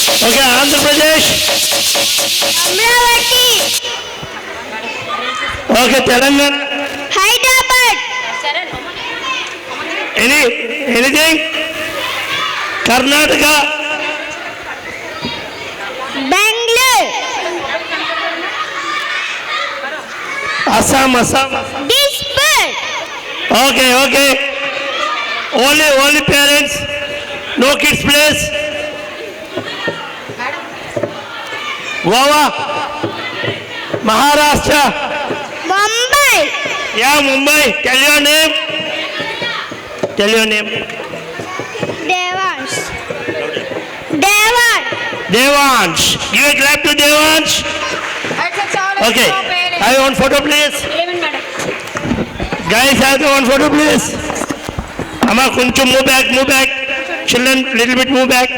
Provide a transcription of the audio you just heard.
Okay, Andhra Pradesh. Amravati, Okay, Telangana. Hyderabad, Anything? Karnataka. Bangalore, Assam. Dispur, Okay. Only parents. No kids place. Goa. Maharashtra. Mumbai, Yeah, Mumbai. Tell your name. Devansh, Devansh. Give a clap to Devansh. Okay. Have one photo, please. Guys, have one photo, please. Amma, kunchu move back. Children, little bit move back.